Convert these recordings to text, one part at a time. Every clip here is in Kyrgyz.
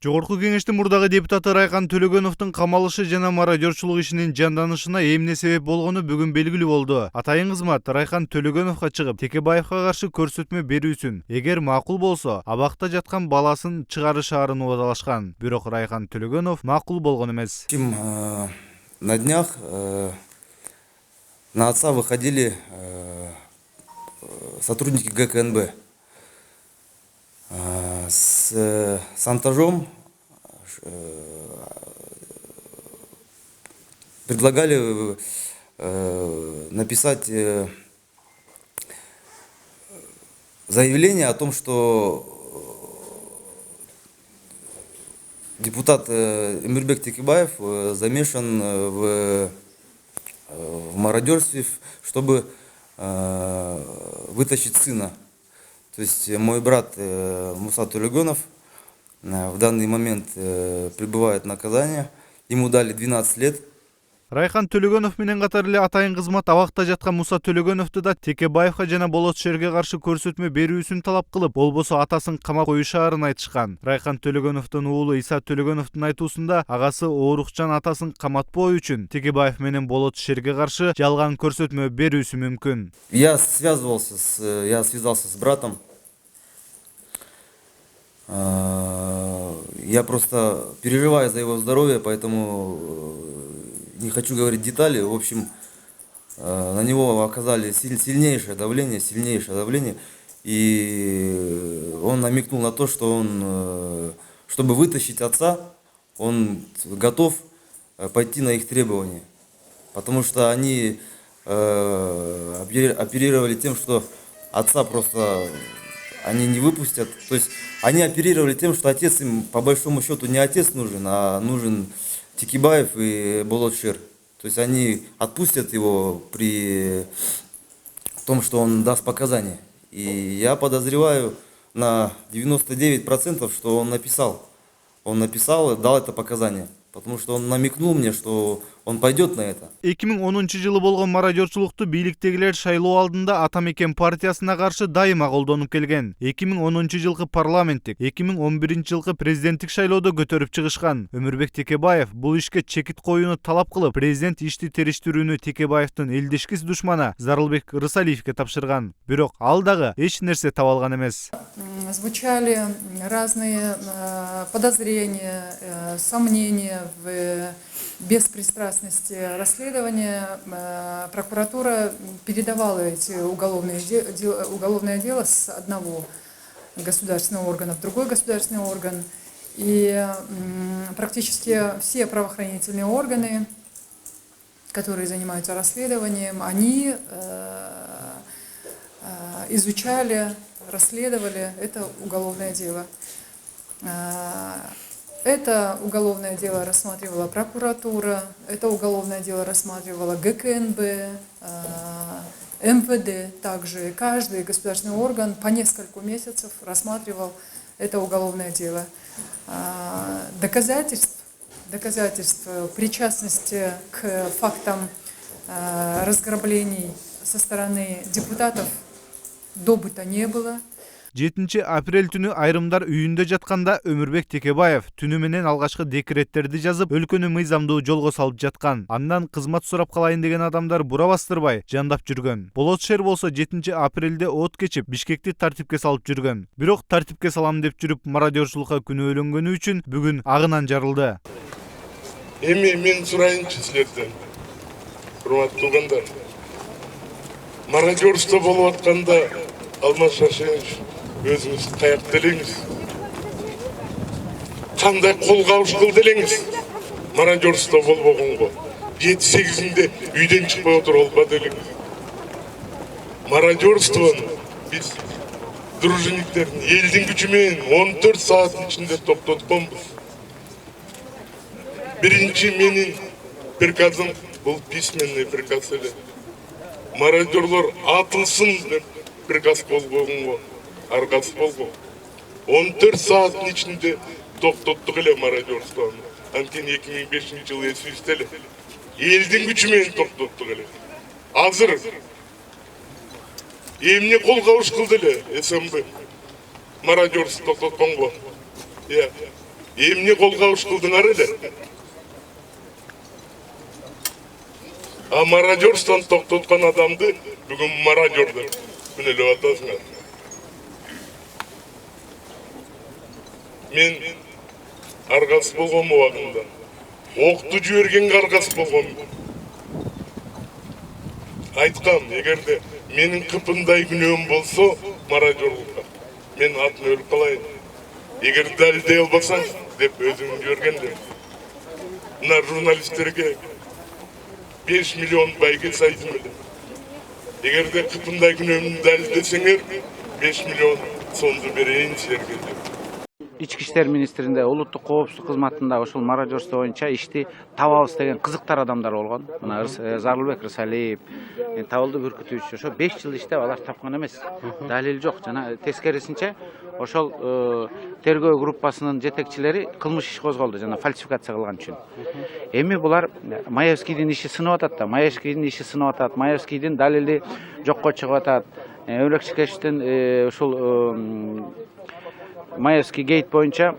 Жогорку кеңештин мурдагы депутаты Райхан Төлөгөновдун камалышы жана мародерчулук ишинин жанданышына эмне себеп болгону бүгүн белгилүү болду. Атайын кызмат Райхан Төлөгөновго чыгып, Текебаевга каршы көрсөтмө берүүсүн, эгер макул болсо, абакта жаткан баласын чыгарышаарын убадалашкан. Бирок Райхан Төлөгөнов макул болгон эмес. На днях на отца выходили сотрудники ГКНБ с шантажом, предлагали написать заявление о том, что депутат Эмирбек Текебаев замешан в мародерстве, чтобы вытащить сына. То есть мой брат Муса Төлөгөнов в данный момент пребывает наказание. Ему дали 12 лет. Райхан Төлөгөнов менен катар эле атайын кызмат абакта жаткан Муса Төлөгөновду да Текебаевга жана Болот Шерге каршы көрсөтмө берүүсүн талап кылып, болбосо атасын камап коюшаарын айтышкан. Райхан Төлөгөновдун уулу Иса Төлөгөновдун айтуусунда агасы оорукчан атасын каматпоо үчүн Текебаев менен Болот Шерге каршы жалган көрсөтмө берүүсү мүмкүн. Я связался с братом. Я просто переживаю за его здоровье, поэтому не хочу говорить детали. В общем, на него оказали сильнейшее давление, и он намекнул на то, что он, чтобы вытащить отца, он готов пойти на их требования, потому что они оперировали тем, что отца просто они не выпустят. То есть они оперировали тем, что отец им по большому счету не отец нужен, а нужен Текебаев и Болот Шер. То есть они отпустят его при том, что он даст показания. И я подозреваю на 99%, что он написал. Он написал и дал это показание. Потому что он намекнул мне, что он пойдет на это. 2010 жылы болгон мародерчулукту бийликтегилер шайлоо алдында Ата Мекен партиясына каршы дайыма колдонуп келген. 2010 жылкы парламенттик, 2011 жылкы президенттик шайлоодо көтөрүп чыгышкан. Өмүрбек Текебаев бул ишке чекит коюуну талап кылып, президент ишти териштирүүнү Текебаевдин элдешкис душманы Зарылбек Рысалиевге тапшырган. Бирок ал дагы эч нерсе таба алган эмес. Звучали разные подозрения, сомнения в беспристрастности расследования. Прокуратура передавала эти уголовное дело с одного государственного органа в другой государственный орган. И практически все правоохранительные органы, которые занимаются расследованием, они изучали, расследовали это уголовное дело. Это уголовное дело рассматривала прокуратура, это уголовное дело рассматривала ГКНБ, МВД также. Каждый государственный орган по несколько месяцев рассматривал это уголовное дело. Доказательств причастности к фактам разграблений со стороны депутатов добыто не было. 7 апрель түнү айрымдар үйүндө жатканда Өмүрбек Текебаев түнү менен алгачкы декреттерди жазып, өлкөнү мыйзамдуу жолго салып жаткан. Андан кызмат сурап калайын деген адамдар бура бастырбай жандап жүргөн. Болот Шер болсо 7 апрелде от кечип, Бишкекти тартипке салып жүргөн. Бирок тартипке салам деп жүрүп, мародерчулукка күнөөлөнгөнү үчүн бүгүн агынан жарылды. Эми мен сурайынчы силерден, урматтуу туугандар. Мародерство болуп атканда Алмаз Шаршенович, өзіңіз қаяқта елеңіз? Қандай қолғабыс қылды елеңіз? Мародерство болып оғынғы. 7-8-інде үйден шықпай отыр олбады елеңіз. Мародерствоны біз дружинниктерін елдің күшімен 14 сағаттың ішінде тоқтатқанбыз. Бірінші менің приказым бұл письменный приказ елі. Мародерлар атылсын деп приказ болғанға, арқасы болған. 14 сағаттың ішінде тоқтаттық еле мародерствоны. Анкен 2005 жылы есістелі. Елдің күшімен тоқтаттық еле. Азыр емне қолға ұш қылды еле, СМБ. Мародерство тоқтатқан ғой. Эмне кол кабыш кылдыңар эле? А мародерствон токтоткон адамды бүгүн мародер деп күнөлөп атасыңар. Мен аргасы болгон убагында окту жибергенге аргасы болгон. Айткам, эгерде менин кыпындай күнөөм болсо мародерлукка, мен атын өлүп калайын. Эгер далилдей албасаң деп өзүң жибергендим. Мына журналисттерге 5 миллион байге сайтым эле. Эгерде кыпындай күнөөмдү далилдесеңер, 5 миллион сомду берейин силерге деп. Ички иштер министринде улуттук коопсуздук кызматында ушул мародерство боюнча ишти табабыз деген кызыктар адамдар болгон. Мына Зарлыбек Рысалиев табылды бүркүтүүчү. Ошо 5 жыл иштеп алар тапкан эмес. Далил жок. Жана тескерисинче ошол тергөө группасынын жетекчилери кылмыш иш козголду жана фальсификация кылган үчүн. Эми булар Маевскийдин иши сынып атат да, Маевскийдин иши сынып атат, Маевскийдин далили жокко чыгып атат. Өлөкчүкештин ушул Маевский гейт боюнча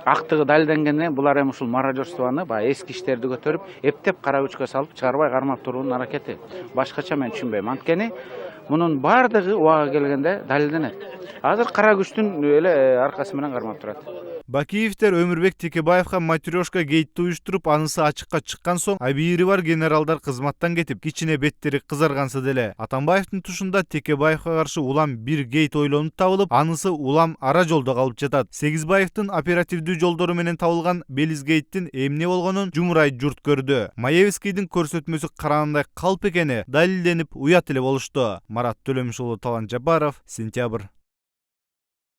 актыгы далилденгенде булар эми ушул мародерствону баягы эски иштерди көтөрүп, эптеп кара күчкө салып чыгарбай кармап туруунун аракети. Башкача мен түшүнбөйм. Анткени мунун бардыгы убага келгенде далилденет. Азыр кара күчтүн эле аркасы менен кармап турат. Бакиевдер Өмүрбек Текебаевга матрешка гейтти уюштуруп, анысы ачыкка чыккан соң абийири бар генералдар кызматтан кетип, кичине беттери кызаргансы деле. Атамбаевдин тушунда Текебаевга каршы улам бир гейт ойлонуп табылып, анысы улам ара жолдо калып жатат. Сегизбаевдин оперативдүү жолдору менен табылган Белиз гейттин эмне болгонун жумурай журт көрдү. Маевскийдин көрсөтмөсү карагандай калп экени далилденип уят эле болушту. Марат Төлөмүш уулу, Талант Жапаров, Сентябрь.